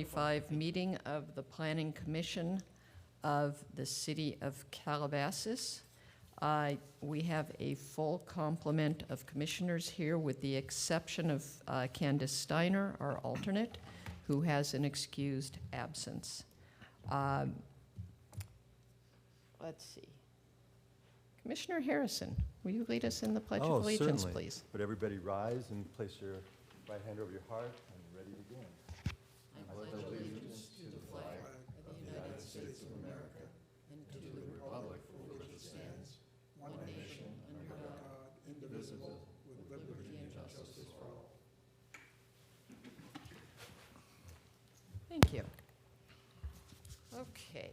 2025 meeting of the Planning Commission of the City of Calabasas. We have a full complement of commissioners here with the exception of Candace Steiner, our alternate, who has an excused absence. Let's see. Commissioner Harrison, will you lead us in the Pledge of Allegiance, certainly. please? Would everybody rise and place your right hand over your heart and ready to begin? I pledge allegiance to the flag of the United States of America and to the republic for which it stands, one nation, under God, indivisible, with liberty and justice for all. Thank you. Okay.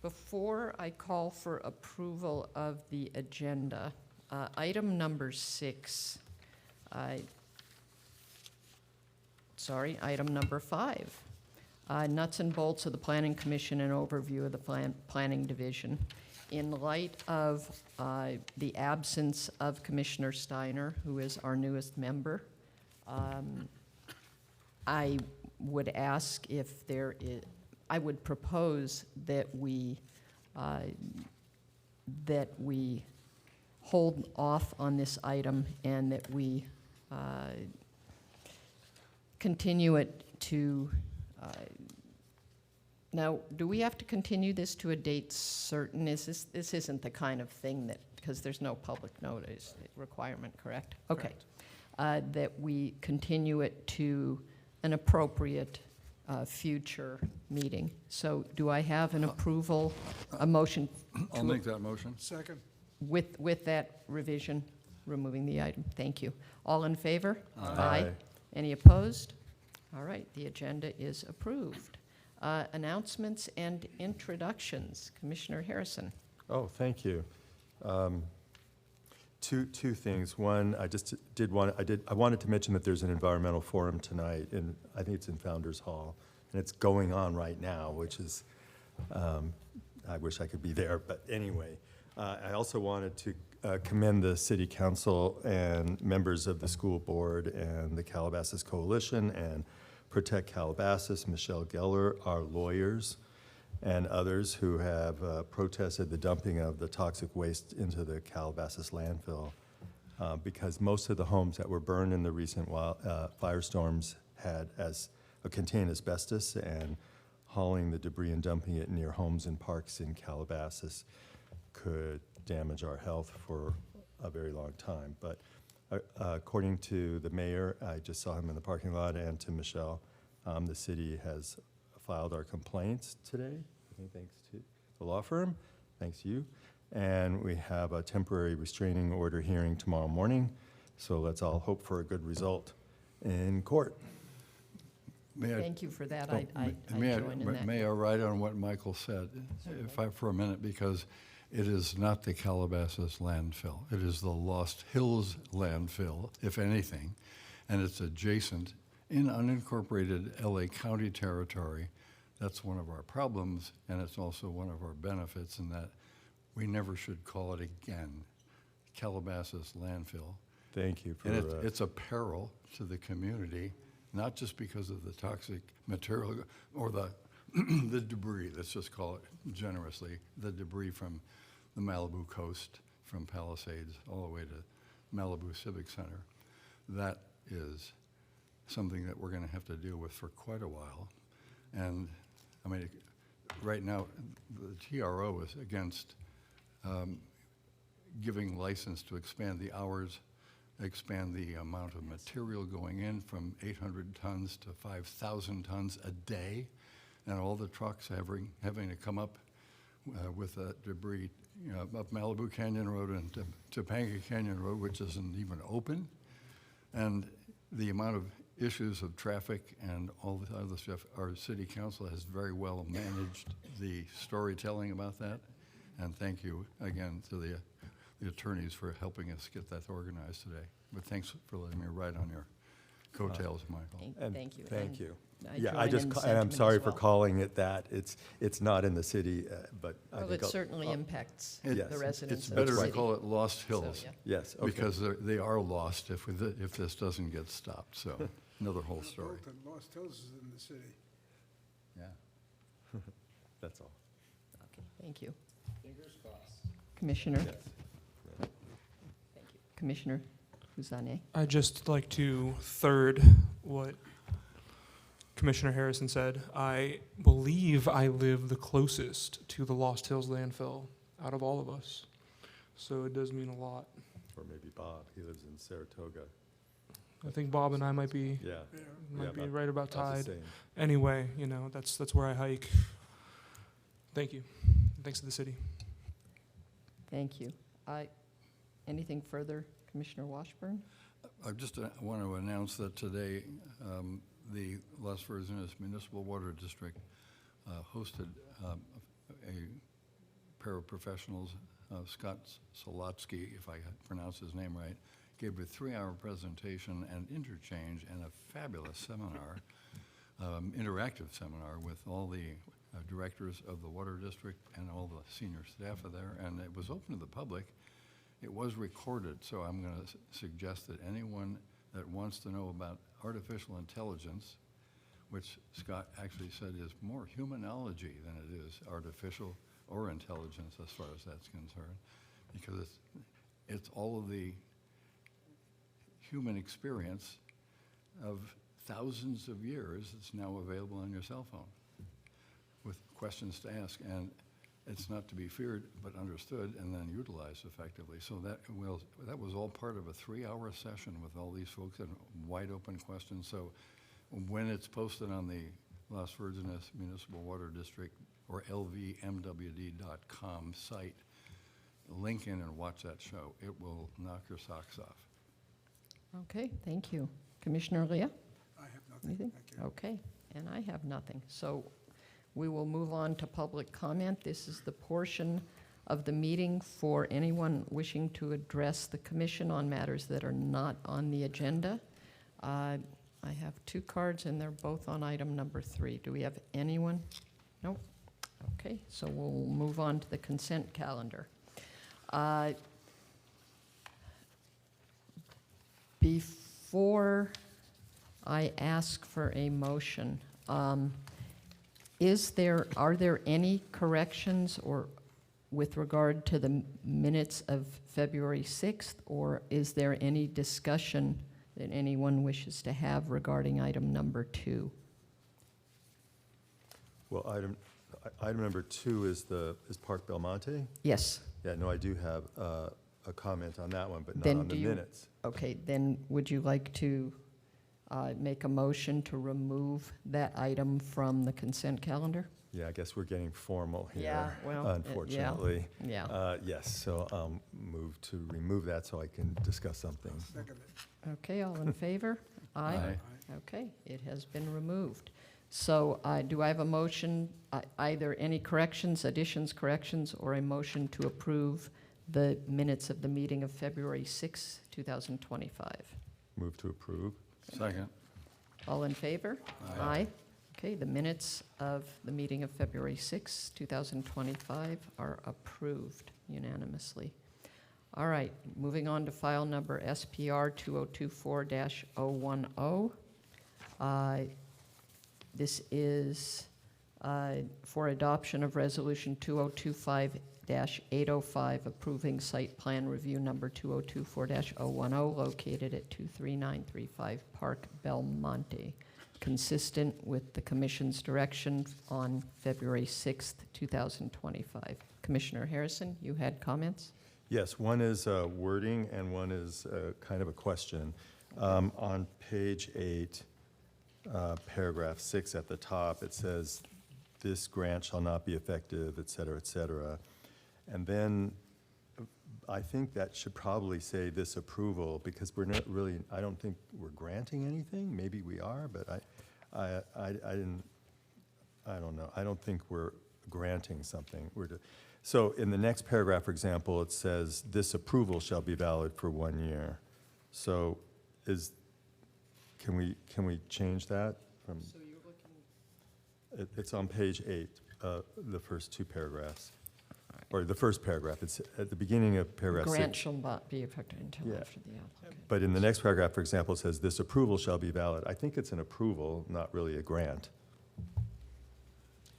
Before I call for approval of the agenda, item number 6, item number 5, nuts and bolts of the Planning Commission and overview of the Planning Division. In light of the absence of Commissioner Steiner, who is our newest member, I would ask if there is, I would propose that we hold off on this item and that we continue it to, now, do we have to continue this to a date certain? This isn't the kind of thing that, because there's no public notice requirement, correct? Okay. That we continue it to an appropriate future meeting. So do I have an approval, a motion? I'll make that motion. Second. With that revision, removing the item. Thank you. All in favor? Aye. Any opposed? All right, the agenda is approved. Announcements and introductions. Commissioner Harrison. Oh, thank you. Two things. One, I wanted to mention that there's an environmental forum tonight, and I think it's in Founders Hall, and it's going on right now, which is, I wish I could be there, but anyway. I also wanted to commend the City Council and members of the school board and the Calabasas Coalition and Protect Calabasas, Michelle Geller, our lawyers, and others who have protested the dumping of the toxic waste into the Calabasas landfill because most of the homes that were burned in the recent firestorms had contained asbestos, and hauling the debris and dumping it near homes and parks in Calabasas could damage our health for a very long time. But according to the mayor, I just saw him in the parking lot, and to Michelle, the city has filed our complaints today, I think thanks to the law firm, thanks to you. And we have a temporary restraining order hearing tomorrow morning, so let's all hope for a good result in court. Thank you for that. I join in that. May I write on what Michael said for a minute, because it is not the Calabasas landfill. It is the Lost Hills landfill, if anything, and it's adjacent in unincorporated LA County territory. That's one of our problems, and it's also one of our benefits in that we never should call it again Calabasas landfill. Thank you for And it's a peril to the community, not just because of the toxic material or the the debris, let's just call it generously, the debris from the Malibu coast, from Palisades all the way to Malibu Civic Center. That is something that we're going to have to deal with for quite a while. And I mean, right now, the TRO is against giving license to expand the hours, expand the amount of material going in from 800 tons to 5,000 tons a day, and all the trucks having to come up with that debris, up Malibu Canyon Road and to Topanga Canyon Road, which isn't even open. And the amount of issues of traffic and all the other stuff, our city council has very well managed the storytelling about that. And thank you again to the attorneys for helping us get that organized today. But thanks for letting me ride on your coattails, Michael. Thank you. Thank you. I Yeah, join I in just, the and I'm sentiment sorry as for well. calling it that. It's not in the city, but I Well, think it certainly impacts Yes. the residents It's of the better city. to call it Lost Hills, So, yeah. yes, okay. because they are lost if this doesn't get stopped, so. another whole story. Bolton, Lost Hills is in the city. Yeah. That's all. Okay, thank you. Fingers crossed. Commissioner? Yes. Thank you. Commissioner Huzane? I'd just like to third what Commissioner Harrison said. I believe I live the closest to the Lost Hills landfill out of all of us. So it does mean a lot. Or maybe Bob, he lives in Saratoga. I think Bob and I might be Yeah. Yeah. Yeah, right about About the tied. same. Anyway, you know, that's where I hike. Thank you. Thanks to the city. Thank you. Anything further, Commissioner Washburn? I just want to announce that today, the Las Virgenes Municipal Water District hosted a pair of professionals, Scott Solotsky, if I pronounce his name right, gave a 3-hour presentation and interchange and a fabulous seminar, interactive seminar with all the directors of the water district and all the senior staff are there, and it was open to the public. It was recorded, so I'm going to suggest that anyone that wants to know about artificial intelligence, which Scott actually said is more humanology than it is artificial or intelligence as far as that's concerned, because it's all of the human experience of thousands of years that's now available on your cell phone with questions to ask, and it's not to be feared but understood and then utilized effectively. So that was all part of a 3-hour session with all these folks and wide open questions. So when it's posted on the Las Virgenes Municipal Water District or lvmwd.com site, link in and watch that show. It will knock your socks off. Okay, thank you. Commissioner Leah? I have nothing, Anything? thank you. Okay, and I have nothing. So we will move on to public comment. This is the portion of the meeting for anyone wishing to address the commission on matters that are not on the agenda. I have 2 cards, and they're both on item number 3. Do we have anyone? Nope. Okay, so we'll move on to the consent calendar. Before I ask for a motion, are there any corrections or with regard to the minutes of February 6th, or is there any discussion that anyone wishes to have regarding item number 2? Well, item number 2 is Park Belmonte. Yes. Yeah, no, I do have a comment on that one, but not Then on the do you- minutes. Okay, then would you like to make a motion to remove that item from the consent calendar? Yeah, I guess we're getting formal here. Yeah, well, yeah. Unfortunately. Yeah. Yes, so I'll move to remove that so I can discuss something. Second it. Okay, all in favor? Aye. Aye. Okay, it has been removed. So do I have a motion, either any corrections, additions, corrections, or a motion to approve the minutes of the meeting of February 6, 2025? Move to approve. Second. All in favor? Aye. Okay, the minutes of the meeting of February 6, 2025 are approved unanimously. All right, moving on to file number SPR 2024-010. This is for adoption of Resolution 2025-805, approving site plan review number 2024-010, located at 23935 Park Belmonte, consistent with the Commission's direction on February 6th, 2025. Commissioner Harrison, you had comments? Yes, one is wording and one is kind of a question. On page 8, paragraph 6 at the top, it says, "This grant shall not be effective," et cetera, et cetera. And then I think that should probably say "this approval," because we're not really, I don't think we're granting anything. Maybe we are, but I don't know. I don't think we're granting something. So in the next paragraph, for example, it says, "This approval shall be valid for 1 year." So can we change that from? So you're looking, It's on page 8, the first 2 paragraphs. all or the first paragraph, it's at the beginning of paragraph Grant 6. shall not be effective until Yeah. after the applicant. But in the next paragraph, for example, it says, "This approval shall be valid." I think it's an approval, not really a grant.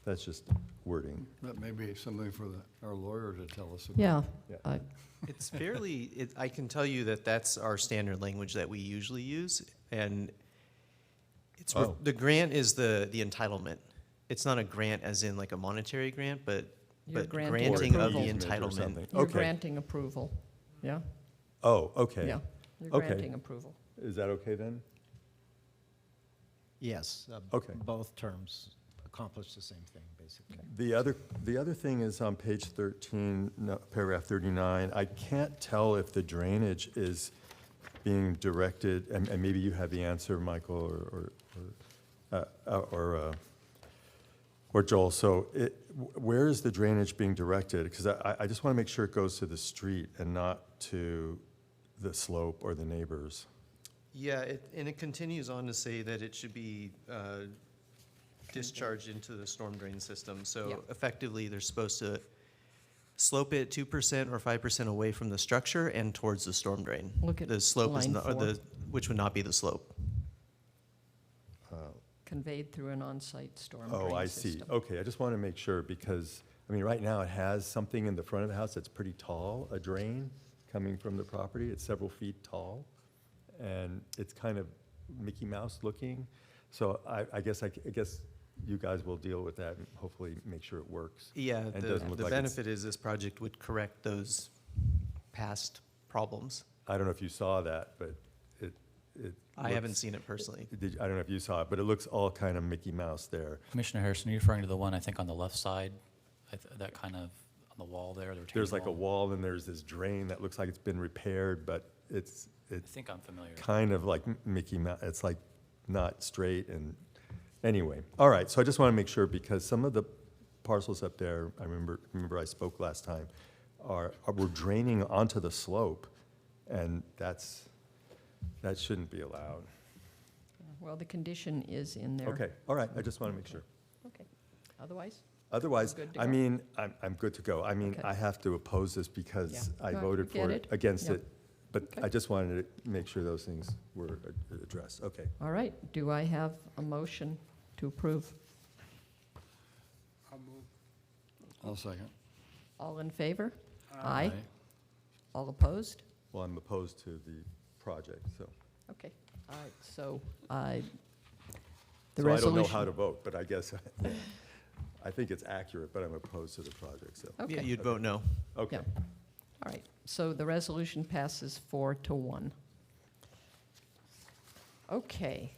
That's just wording. That may be something for our lawyer to tell us about. Yeah, Yeah. It's fairly, I can tell you that that's our standard language that we usually use, and it's, Oh. the grant is the entitlement. It's not a grant as in like a monetary grant, but You're granting granting of the approval. Easement or entitlement. something. You're Okay. granting approval, yeah? Oh, okay. Yeah, you're Okay. granting approval. Is that okay then? Yes. Okay. Both terms accomplish the same thing, basically. The other thing is on page 13, no, paragraph 39, I can't tell if the drainage is being directed, and maybe you have the answer, Michael, or Joel. So where is the drainage being directed? Because I just want to make sure it goes to the street and not to the slope or the neighbors. Yeah, and it continues on to say that it should be discharged into the storm drain system. So Yep. effectively, they're supposed to slope it 2% or 5% away from the structure and towards the storm drain. Look at The slope is line not, or 4. which would not be the slope. Conveyed through an on-site storm drain Oh, I system. see. Okay, I just want to make sure because, I mean, right now it has something in the front of the house that's pretty tall, a drain coming from the property. It's several feet tall, and it's kind of Mickey Mouse looking. So I guess you guys will deal with that and hopefully make sure it works. Yeah, And the doesn't look the like it's- benefit is this project would correct those past problems. I don't know if you saw that, but it I haven't looks- seen it personally. I don't know if you saw it, but it looks all kind of Mickey Mouse there. Commissioner Harrison, are you referring to the one, I think, on the left side? That kind of, on the wall there? the retaining There's like a wall and there's this drain that looks like it's been repaired, but it's I think I'm familiar. kind of like Mickey Mouse. It's like not straight and, anyway. All right, so I just want to make sure because some of the parcels up there, I remember I spoke last time, were draining onto the slope, and that shouldn't be allowed. Well, the condition is in there. Okay, all right, I just want to make sure. Okay. Otherwise? Otherwise, Good to I go? mean, I'm good to go. I mean, Okay. I have to oppose this because Yeah. I No, I voted get for it. against Yeah. it, but Okay. I just wanted to make sure those things were addressed. Okay. All right, do I have a motion to approve? I'll move. I'll second. All in favor? Aye. Aye. All opposed? Well, I'm opposed to the project, so. Okay, all right, so the So I don't know resolution. how to vote, but I guess, I think it's accurate, but I'm opposed to the project, so. Yeah, Okay, you'd vote no. Okay. Yeah. all right, so the resolution passes 4-1. Okay.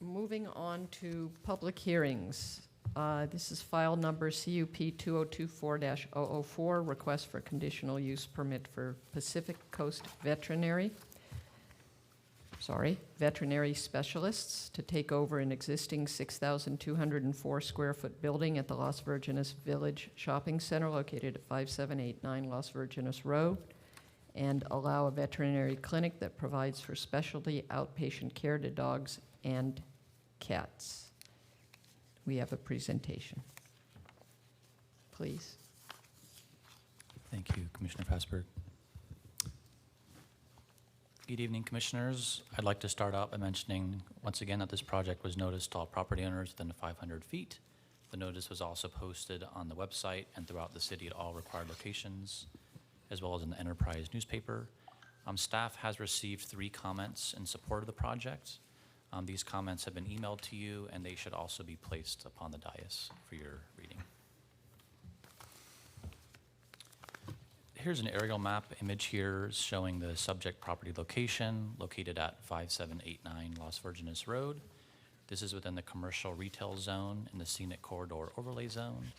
Moving on to public hearings. This is file number CUP 2024-004, request for conditional use permit for Pacific Coast Veterinary specialists to take over an existing 6,204 square foot building at the Las Virgenes Village Shopping Center located at 5789 Las Virgenes Road and allow a veterinary clinic that provides for specialty outpatient care to dogs and cats. We have a presentation. Please. Thank you, Commissioner Fassberg. Good evening, Commissioners. I'd like to start out by mentioning once again that this project was noticed to all property owners within 500 feet. The notice was also posted on the website and throughout the city at all required locations, as well as in the Enterprise newspaper. Staff has received 3 comments in support of the project. These comments have been emailed to you, and they should also be placed upon the dais for your reading. Here's an aerial map image here showing the subject property location located at 5789 Las Virgenes Road. This is within the commercial retail zone in the scenic corridor overlay zone.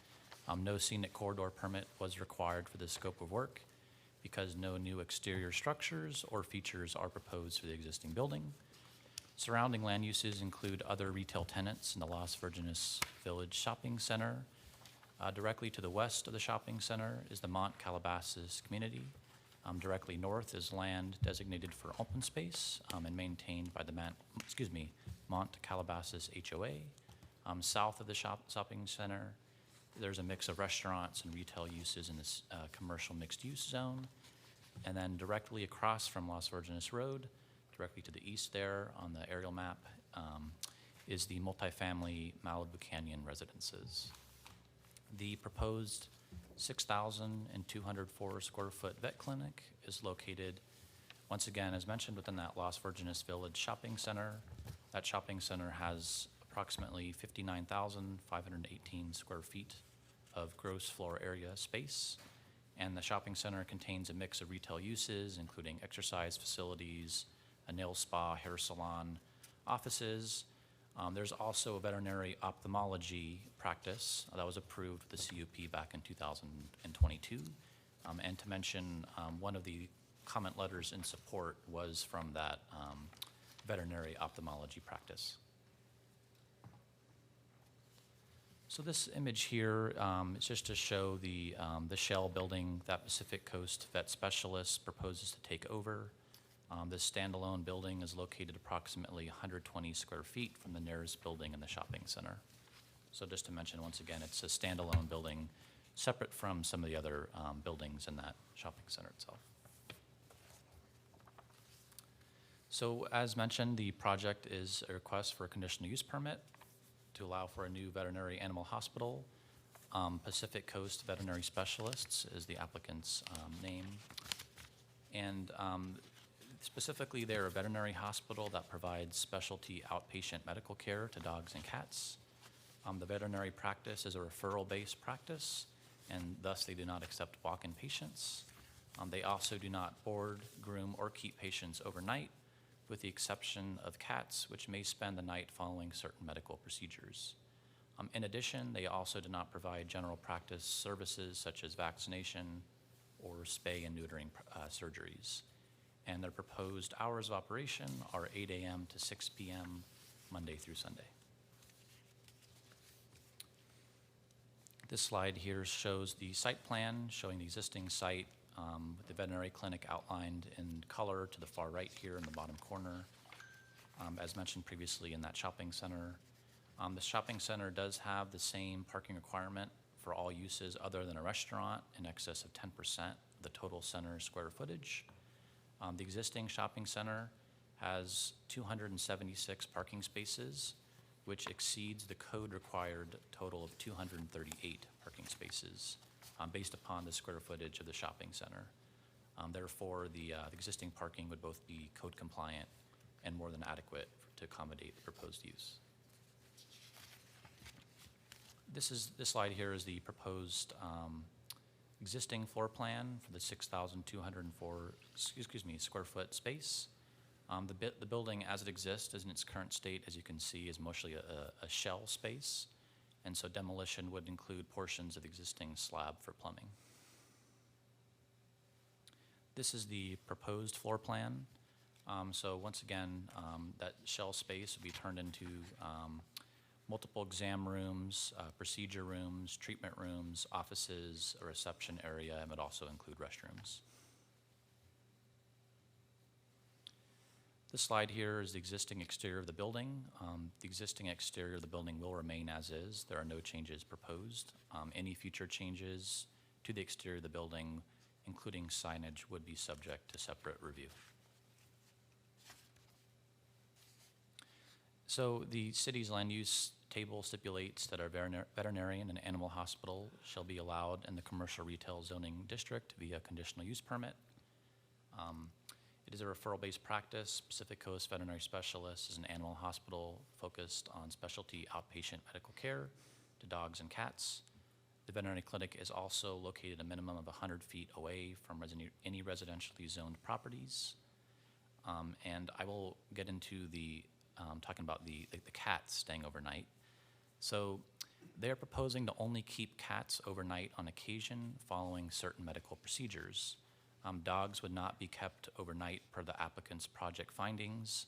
No scenic corridor permit was required for this scope of work because no new exterior structures or features are proposed for the existing building. Surrounding land uses include other retail tenants in the Las Virgenes Village Shopping Center. Directly to the west of the shopping center is the Mont Calabasas community. Directly north is land designated for open space and maintained by the Mont Calabasas HOA. South of the shopping center there's a mix of restaurants and retail uses in this commercial mixed-use zone. And then directly across from Las Virgenes Road, directly to the east there on the aerial map, is the multifamily Malibu Canyon residences. The proposed 6,204 square foot vet clinic is located, once again, as mentioned, within that Las Virgenes Village shopping center. That shopping center has approximately 59,518 square feet of gross floor area space. And the shopping center contains a mix of retail uses, including exercise facilities, a nail spa, hair salon, offices. There's also a veterinary ophthalmology practice that was approved with the CUP back in 2022. And to mention, one of the comment letters in support was from that veterinary ophthalmology practice. So this image here is just to show the shell building that Pacific Coast Vet Specialists proposes to take over. This standalone building is located approximately 120 square feet from the nearest building in the shopping center. So just to mention, once again, it's a standalone building separate from some of the other buildings in that shopping center itself. So as mentioned, the project is a request for a conditional use permit to allow for a new veterinary animal hospital. Pacific Coast Veterinary Specialists is the applicant's name. And specifically, they're a veterinary hospital that provides specialty outpatient medical care to dogs and cats. The veterinary practice is a referral-based practice, and thus they do not accept walk-in patients. They also do not board, groom, or keep patients overnight, with the exception of cats, which may spend the night following certain medical procedures. In addition, they also do not provide general practice services such as vaccination or spay and neutering surgeries. And their proposed hours of operation are 8 a.m. to 6 p.m. Monday through Sunday. This slide here shows the site plan, showing the existing site with the veterinary clinic outlined in color to the far right here in the bottom corner. As mentioned previously in that shopping center. The shopping center does have the same parking requirement for all uses other than a restaurant in excess of 10% of the total center square footage. The existing shopping center has 276 parking spaces, which exceeds the code required total of 238 parking spaces based upon the square footage of the shopping center. Therefore, the existing parking would both be code compliant and more than adequate to accommodate the proposed use. This slide here is the proposed existing floor plan for the 6,204 square foot space. The building as it exists is in its current state, as you can see, is mostly a shell space, and so demolition would include portions of the existing slab for plumbing. This is the proposed floor plan. So once again, that shell space would be turned into multiple exam rooms, procedure rooms, treatment rooms, offices, a reception area, and would also include restrooms. This slide here is the existing exterior of the building. The existing exterior of the building will remain as is. There are no changes proposed. Any future changes to the exterior of the building, including signage, would be subject to separate review. So the city's land use table stipulates that our veterinarian and animal hospital shall be allowed in the commercial retail zoning district via conditional use permit. It is a referral-based practice. Pacific Coast Veterinary Specialists is an animal hospital focused on specialty outpatient medical care to dogs and cats. The veterinary clinic is also located a minimum of 100 feet away from any residentially zoned properties. And I will get into the talking about the cats staying overnight. So they're proposing to only keep cats overnight on occasion following certain medical procedures. Dogs would not be kept overnight per the applicant's project findings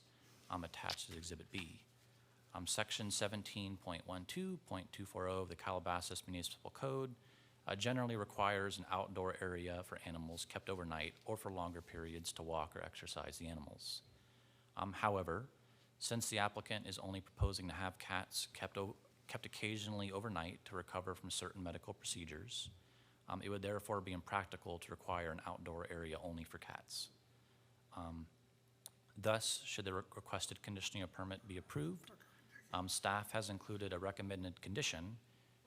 attached to Exhibit B. Section 17.12.240 of the Calabasas Municipal Code generally requires an outdoor area for animals kept overnight or for longer periods to walk or exercise the animals. However, since the applicant is only proposing to have cats kept kept occasionally overnight to recover from certain medical procedures. It would therefore be impractical to require an outdoor area only for cats. Thus, should the requested conditioning of permit be approved, staff has included a recommended condition,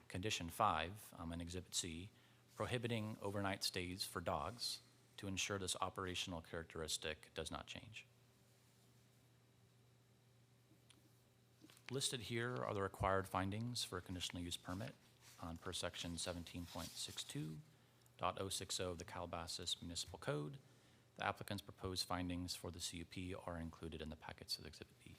Condition 5, in Exhibit C, prohibiting overnight stays for dogs to ensure this operational characteristic does not change. Listed here are the required findings for a conditional use permit per section 17.62.060 of the Calabasas Municipal Code. The applicant's proposed findings for the CUP are included in the packets of Exhibit B.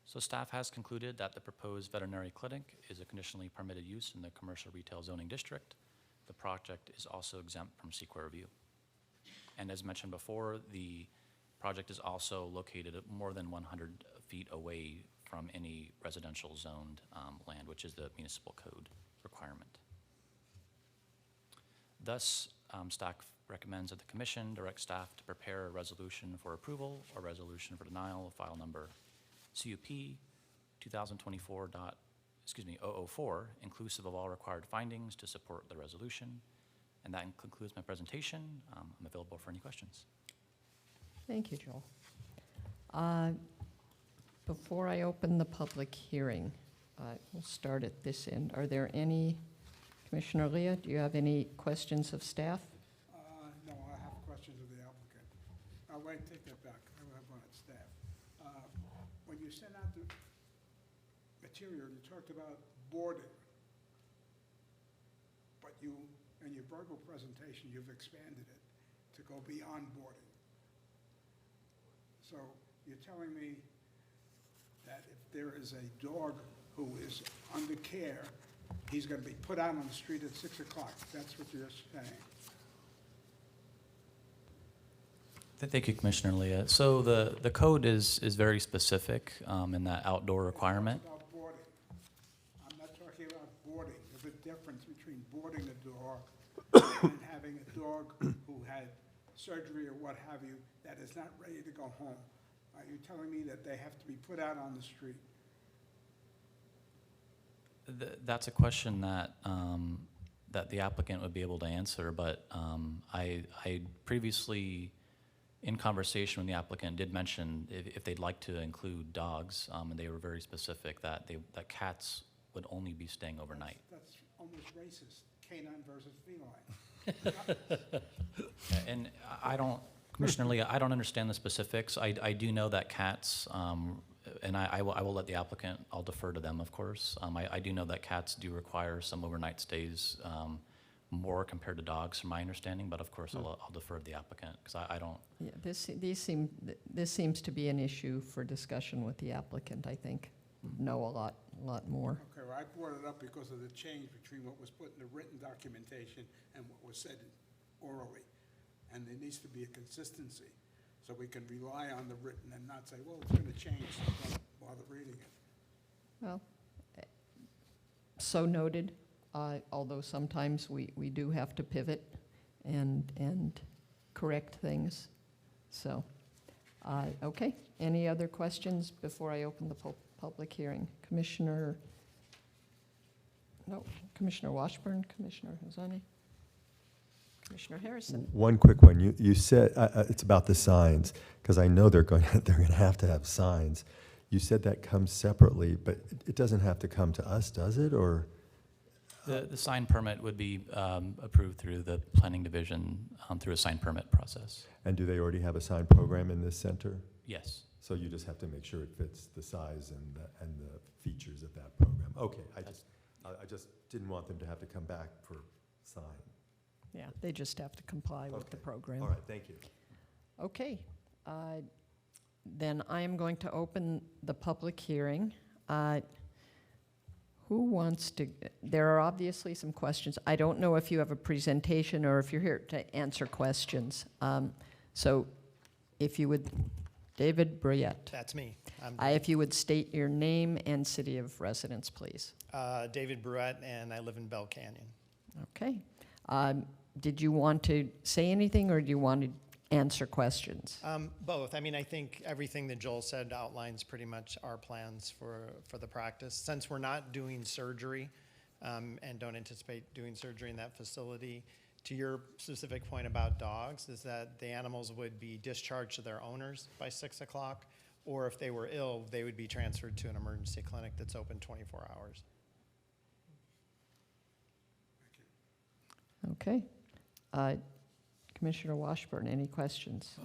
So staff has concluded that the proposed veterinary clinic is a conditionally permitted use in the commercial retail zoning district. The project is also exempt from CEQA review. And as mentioned before, the project is also located at more than 100 feet away from any residential zoned land, which is the municipal code requirement. Thus, staff recommends that the commission direct staff to prepare a resolution for approval or resolution for denial of file number CUP 2024.004, inclusive of all required findings to support the resolution. And that concludes my presentation. I'm available for any questions. Thank you, Joel. Before I open the public hearing, we'll start at this end. Are there any, Commissioner Leah, do you have any questions of staff? No, I have questions of the applicant. Wait, take that back. I have one at staff. When you sent out the material, you talked about boarding. But you, in your verbal presentation, you've expanded it to go beyond boarding. So you're telling me that if there is a dog who is under care, he's going to be put out on the street at 6 o'clock. That's what you're saying. Thank you, Commissioner Leah. So the code is very specific in that outdoor requirement. It's about boarding. I'm not talking about boarding. There's a difference between boarding a dog and having a dog who had surgery or what have you that is not ready to go home. Are you telling me that they have to be put out on the street? That's a question that that the applicant would be able to answer, but I previously, in conversation with the applicant, did mention if they'd like to include dogs, and they were very specific that cats would only be staying overnight. That's almost racist, canine versus feline. And I don't, Commissioner Lee, I don't understand the specifics. I do know that cats, and I will let the applicant, I'll defer to them, of course. I do know that cats do require some overnight stays more compared to dogs, from my understanding, but of course I'll defer to the applicant, because I don't. Yeah, this seems to be an issue for discussion with the applicant, I think. Know a lot more. Okay, well, I brought it up because of the change between what was put in the written documentation and what was said orally. And there needs to be a consistency, so we can rely on the written and not say, well, it's going to change, so don't bother reading it. Well, so noted, although sometimes we do have to pivot and correct things. So, okay, any other questions before I open the public hearing? Commissioner Washburn, Commissioner Hazani, Commissioner Harrison. One quick one. You said it's about the signs, because I know they're going to have signs. You said that comes separately, but it doesn't have to come to us, does it? Or The sign permit would be approved through the planning division through a sign permit process. and do they already have a sign program in this center? Yes. So you just have to make sure it fits the size and the features of that program. Okay, I just didn't want them to have to come back for sign. Yeah, they just have to comply with the Okay. program. All right, thank you. Okay, then I am going to open the public hearing. Who wants to, there are obviously some questions. I don't know if you have a presentation or if you're here to answer questions. So if you would, David Bruyette. That's me. I'm If you would state your name and city of residence, please. David Bruette, and I live in Bell Canyon. Okay. Did you want to say anything, or do you want to answer questions? Both. I mean, I think everything that Joel said outlines pretty much our plans for the practice. Since we're not doing surgery and don't anticipate doing surgery in that facility, to your specific point about dogs, is that the animals would be discharged to their owners by 6 o'clock, or if they were ill, they would be transferred to an emergency clinic that's open 24 hours. Okay. Commissioner Washburn, any questions?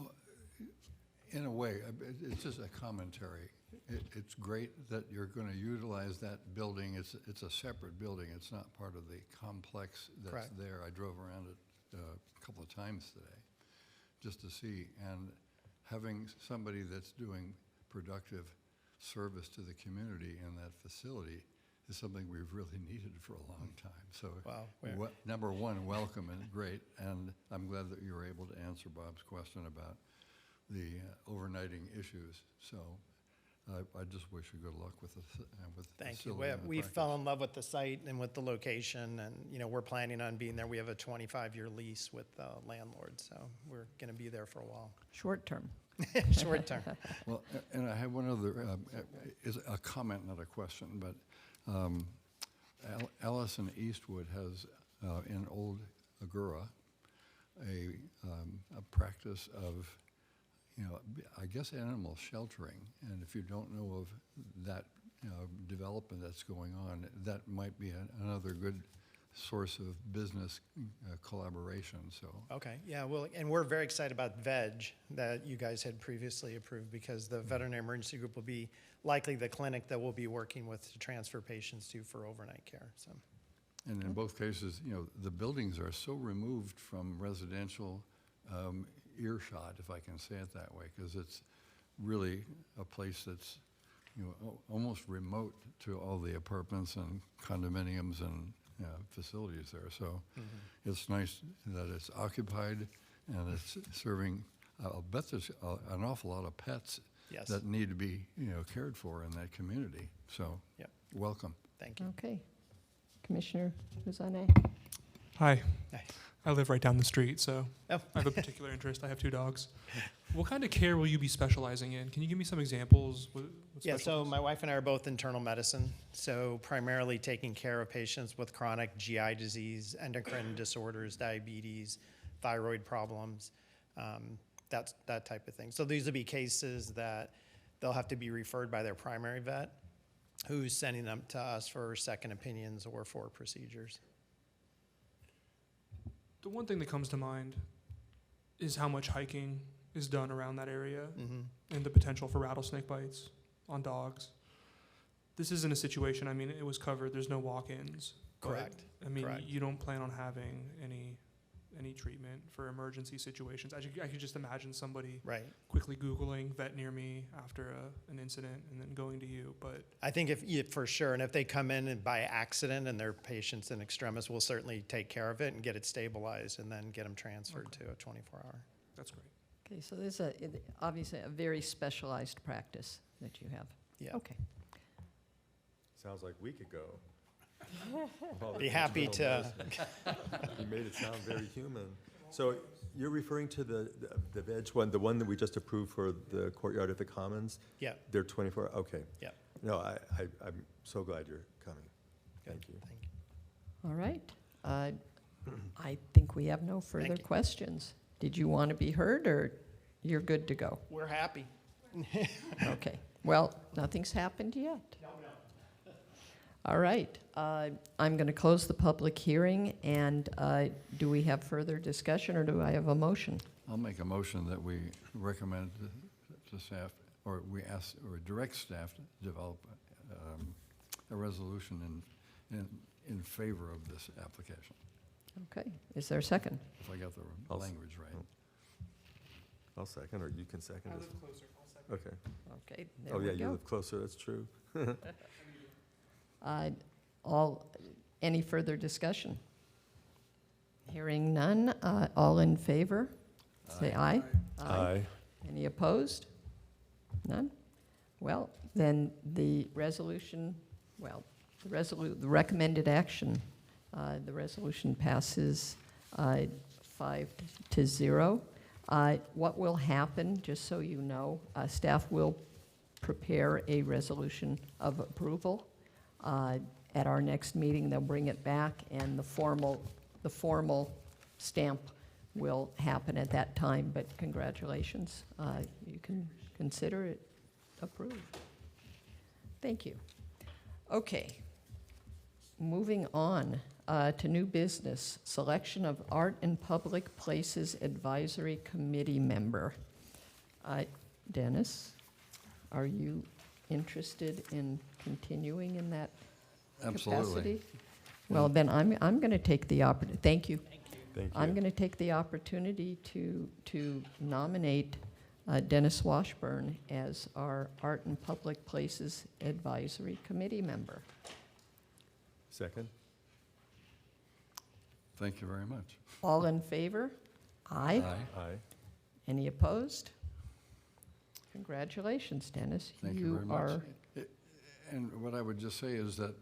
In a way, it's just a commentary. It's great that you're going to utilize that building. It's a separate building. It's not part of the complex that's Correct. there. I drove around it a couple of times today just to see. And having somebody that's doing productive service to the community in that facility is something we've really needed for a long time. So, Wow. number one, welcome and great. And I'm glad that you were able to answer Bob's question about the overnighting issues. So I just wish you good luck with the Thank you. facility and the We practice. fell in love with the site and with the location, and, you know, we're planning on being there. We have a 25-year lease with the landlord, so we're going to be there for a while. Short term. Short term. Well, and I have one other, is a comment, not a question, but Allison Eastwood has in Old Agoura a practice of, I guess animal sheltering. And if you don't know of that development that's going on, that might be another good source of business collaboration. So Okay, yeah, well, and we're very excited about VEG that you guys had previously approved, because the Veterinary Emergency Group will be likely the clinic that we'll be working with to transfer patients to for overnight care, so. And in both cases, the buildings are so removed from residential earshot, if I can say it that way, because it's really a place that's, almost remote to all the apartments and condominiums and facilities there. So it's nice that it's occupied and it's serving. I'll bet there's an awful lot of pets Yes. that need to be, cared for in that community. So Yep. welcome. Thank you. Okay. Commissioner Huzane? Hi. Hi. I live right down the street, so Oh. I have a particular interest. I have 2 dogs. What kind of care will you be specializing in? Can you give me some examples? What Yeah, so specialties? my wife and I are both internal medicine, so primarily taking care of patients with chronic GI disease, endocrine disorders, diabetes, thyroid problems, that type of thing. So these will be cases that they'll have to be referred by their primary vet, who's sending them to us for second opinions or for procedures. The one thing that comes to mind is how much hiking is done around that area and the potential for rattlesnake bites on dogs. This isn't a situation, I mean, it was covered, there's no walk-ins. but, Correct. I mean, Correct. you don't plan on having any treatment for emergency situations. I could just imagine somebody Right. quickly Googling vet near me after an incident and then going to you, but I think for sure, and if they come in and by accident and they're patients in extremis, we'll certainly take care of it and get it stabilized and then get them transferred to a 24-hour. that's great. Okay, so there's obviously a very specialized practice that you have. Yeah. Okay. Sounds like we could go. Be happy to. You made it sound very human. So you're referring to the veg one, the one that we just approved for the courtyard at the Commons? Yeah. They're 24, okay. Yeah. No, I'm so glad you're coming. Thank you. Thank you. All right. I think we have no further Thank you. questions. Did you want to be heard, or you're good to go? We're happy. Okay. Well, nothing's happened yet. All right. I'm going to close the public hearing, and do we have further discussion, or do I have a motion? I'll make a motion that we recommend to staff, or we ask, or direct staff to develop a resolution in favor of this application, Okay. Is there a second? if I got the I'll s- language right. I'll second, or you can second this one. closer, I'll second. Okay. Okay. There Oh, we yeah, you go. live closer, that's true. Any further discussion? Hearing none, all in favor? Say aye. Any opposed? None? Well, then the resolution, the recommended action, the resolution passes 5-0. What will happen, just so you know, staff will prepare a resolution of approval. At our next meeting, they'll bring it back, and the formal stamp will happen at that time, but congratulations. You can consider it approved. Thank you. Okay. Moving on to new business, selection of Art and Public Places Advisory Committee member. Dennis, are you interested in continuing in that Absolutely. capacity? Well, then I'm going to take the opportunity, thank you. Thank you. I'm going to take the opportunity to nominate Dennis Washburn as our Art and Public Places Advisory Committee member. Second? Thank you very much. All in favor? Aye. Aye. Any opposed? Congratulations, Dennis. Thank you very much. are And what I would just say is that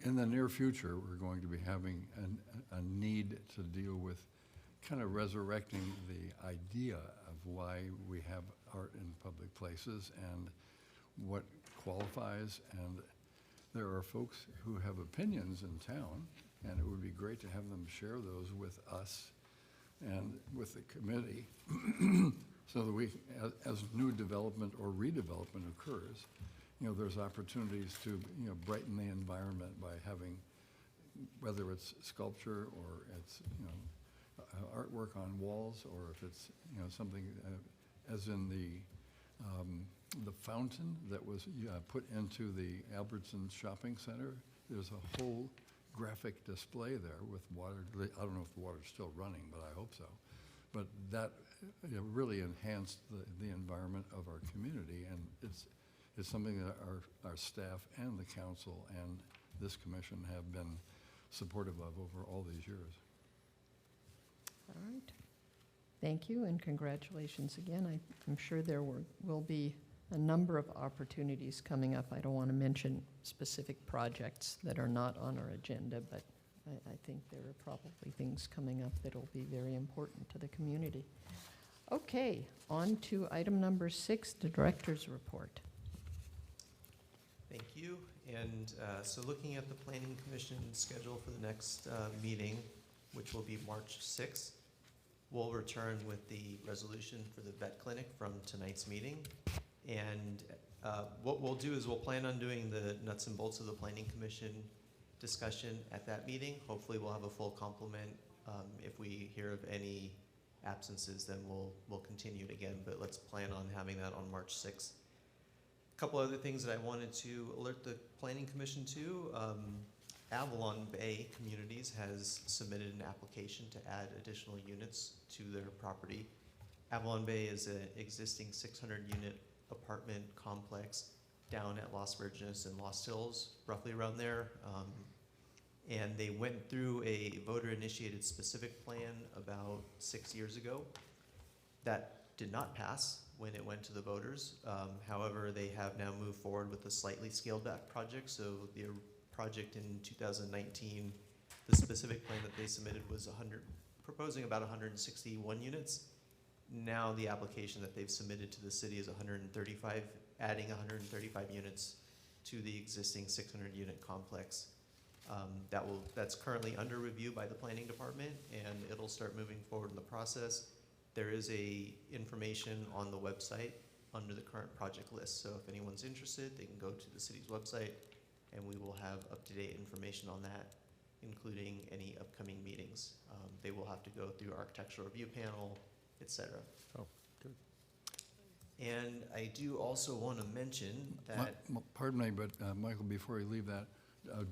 in the near future, we're going to be having a need to deal with kind of resurrecting the idea of why we have art in public places and what qualifies. And there are folks who have opinions in town, and it would be great to have them share those with us and with the committee so that we, as new development or redevelopment occurs, you know, there's opportunities to, you know, brighten the environment by having, whether it's sculpture or it's, you know, artwork on walls, or if it's, you know, something as in the fountain that was put into the Albertson Shopping Center. There's a whole graphic display there with water. I don't know if the water's still running, but I hope so. But that, you know, really enhanced the environment of our community, and it's something that our staff and the council and this commission have been supportive of over all these years. all right. Thank you, and congratulations again. I'm sure there will be a number of opportunities coming up. I don't want to mention specific projects that are not on our agenda, but I think there are probably things coming up that will be very important to the community. Okay, on to item number 6, the director's report. Thank you. And so looking at the Planning Commission schedule for the next meeting, which will be March 6th, we'll return with the resolution for the vet clinic from tonight's meeting. And what we'll do is we'll plan on doing the nuts and bolts of the Planning Commission discussion at that meeting. Hopefully we'll have a full complement. If we hear of any absences, then we'll continue it again, but let's plan on having that on March 6th. A couple other things that I wanted to alert the Planning Commission to. Avalon Bay Communities has submitted an application to add additional units to their property. Avalon Bay is an existing 600-unit apartment complex down at Las Virgenes and Lost Hills, roughly around there. And they went through a voter-initiated specific plan about 6 years ago. That did not pass when it went to the voters. However, they have now moved forward with a slightly scaled-back project. So the project in 2019, the specific plan that they submitted was proposing about 161 units. Now the application that they've submitted to the city is 135, adding 135 units to the existing 600-unit complex. That's currently under review by the planning department, and it'll start moving forward in the process. There is information on the website under the current project list, so if anyone's interested, they can go to the city's website, and we will have up-to-date information on that, including any upcoming meetings. They will have to go through architectural review panel, etc. Oh, good. And I do also want to mention that Pardon me, but Michael, before you leave that,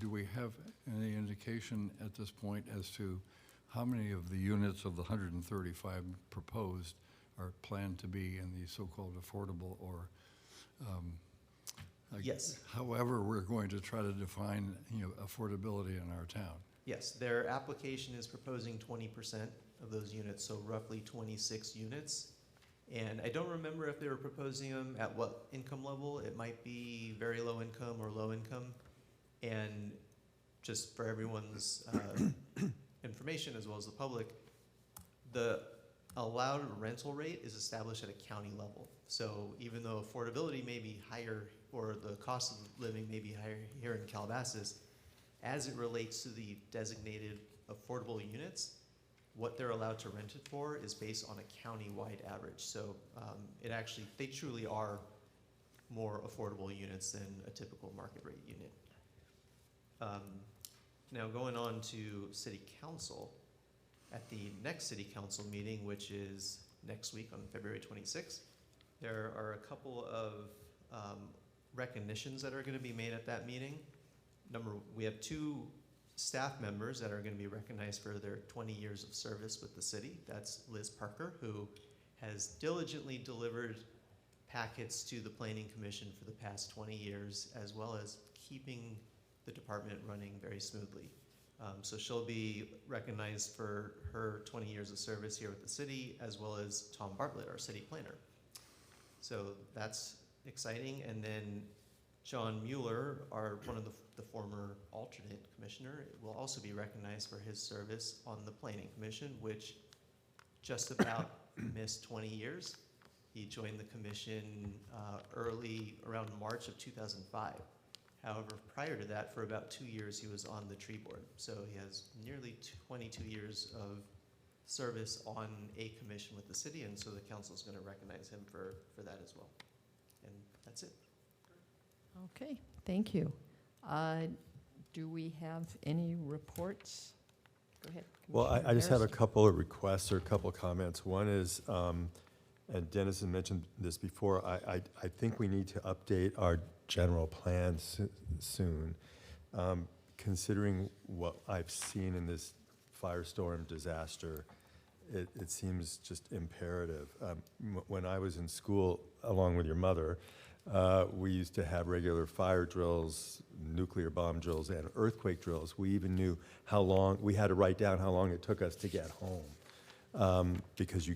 do we have any indication at this point as to how many of the units of the 135 proposed are planned to be in the so-called affordable or yes. however we're going to try to define, you know, affordability in our town? Yes, their application is proposing 20% of those units, so roughly 26 units. And I don't remember if they were proposing them at what income level. It might be very low income or low income. And just for everyone's information as well as the public, the allowed rental rate is established at a county level. So even though affordability may be higher, or the cost of living may be higher here in Calabasas, as it relates to the designated affordable units, what they're allowed to rent it for is based on a county-wide average. So they truly are more affordable units than a typical market rate unit. Now going on to city council, at the next city council meeting, which is next week on February 26th, there are a couple of recognitions that are going to be made at that meeting. We have 2 staff members that are going to be recognized for their 20 years of service with the city. That's Liz Parker, who has diligently delivered packets to the Planning Commission for the past 20 years, as well as keeping the department running very smoothly. So she'll be recognized for her 20 years of service here with the city, as well as Tom Bartlett, our city planner. So that's exciting. And then John Mueller, one of the former alternate commissioner, will also be recognized for his service on the Planning Commission, which just about missed 20 years. He joined the commission around March of 2005. However, prior to that, for about 2 years, he was on the tree board. So he has nearly 22 years of service on a commission with the city, and so the council is going to recognize him for that as well. And that's it. Okay, thank you. Do we have any reports? Go ahead. Well, Commissioner I just have a Harrison. couple of requests or a couple of comments. One is, and Dennis has mentioned this before, I think we need to update our general plan soon. Considering what I've seen in this firestorm disaster, it seems just imperative. When I was in school, along with your mother, we used to have regular fire drills, nuclear bomb drills, and earthquake drills. We even knew we had to write down how long it took us to get home. Because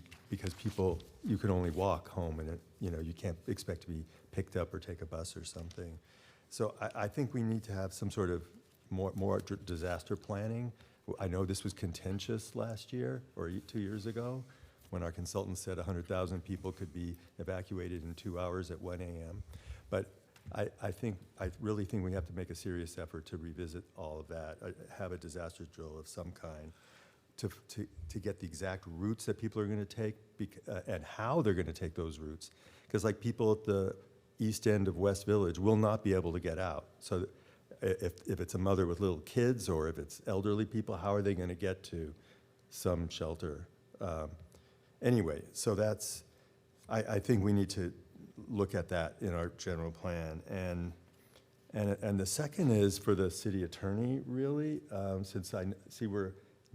people, you can only walk home, and you can't expect to be picked up or take a bus or something. So I think we need to have some sort of more disaster planning. I know this was contentious last year or 2 years ago, when our consultant said 100,000 people could be evacuated in 2 hours at 1 a.m. But I really think we have to make a serious effort to revisit all of that, have a disaster drill of some kind, to get the exact routes that people are going to take and how they're going to take those routes. Because like people at the east end of West Village will not be able to get out. So if it's a mother with little kids, or if it's elderly people, how are they going to get to some shelter? Anyway, so I think we need to look at that in our general plan. And the second is for the city attorney, really, since I see we're,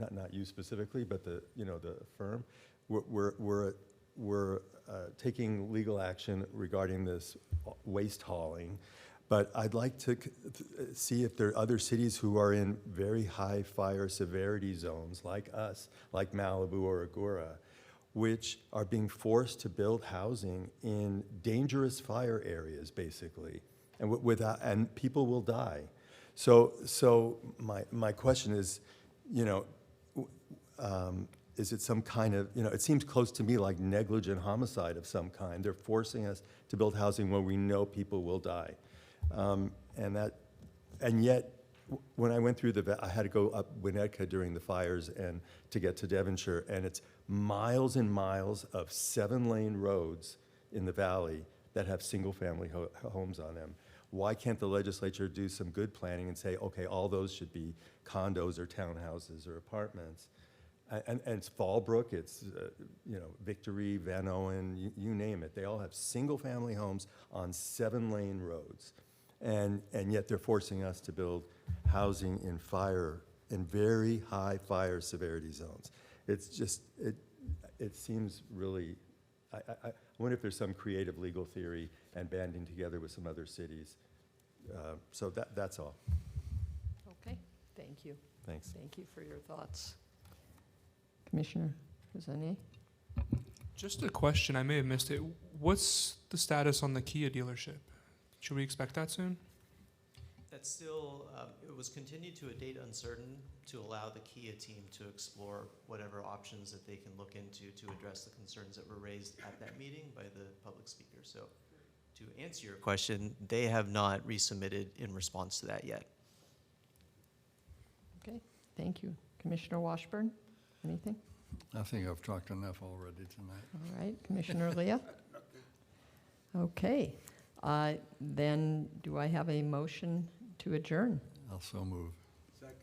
not you specifically, but the firm, we're taking legal action regarding this waste hauling. But I'd like to see if there are other cities who are in very high fire severity zones like us, like Malibu or Agoura, which are being forced to build housing in dangerous fire areas, basically, and people will die. So my question is, is it some kind of, it seems close to me like negligent homicide of some kind. They're forcing us to build housing where we know people will die. And yet, when I went through I had to go up Winnetka during the fires and to get to Devonshire, and it's miles and miles of 7-lane roads in the valley that have single-family homes on them. Why can't the legislature do some good planning and say, okay, all those should be condos or townhouses or apartments? And it's Fallbrook, it's Victory, Van Owen, you name it. They all have single-family homes on 7-lane roads. And yet they're forcing us to build housing in very high fire severity zones. It's just, it seems really, I wonder if there's some creative legal theory and banding together with some other cities. So that's all. Okay, thank you. Thanks. Thank you for your thoughts. Commissioner Rosanier? Just a question, I may have missed it. What's the status on the Kia dealership? Should we expect that soon? That's still, it was continued to a date uncertain to allow the Kia team to explore whatever options that they can look into to address the concerns that were raised at that meeting by the public speaker. So to answer your question, they have not resubmitted in response to that yet. Okay, thank you. Commissioner Washburn, anything? I think I've talked enough already tonight. All right, Commissioner Leah? Okay, then do I have a motion to adjourn? I'll so move. Second.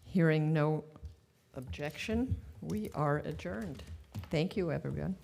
Hearing no objection, we are adjourned. Thank you, everyone.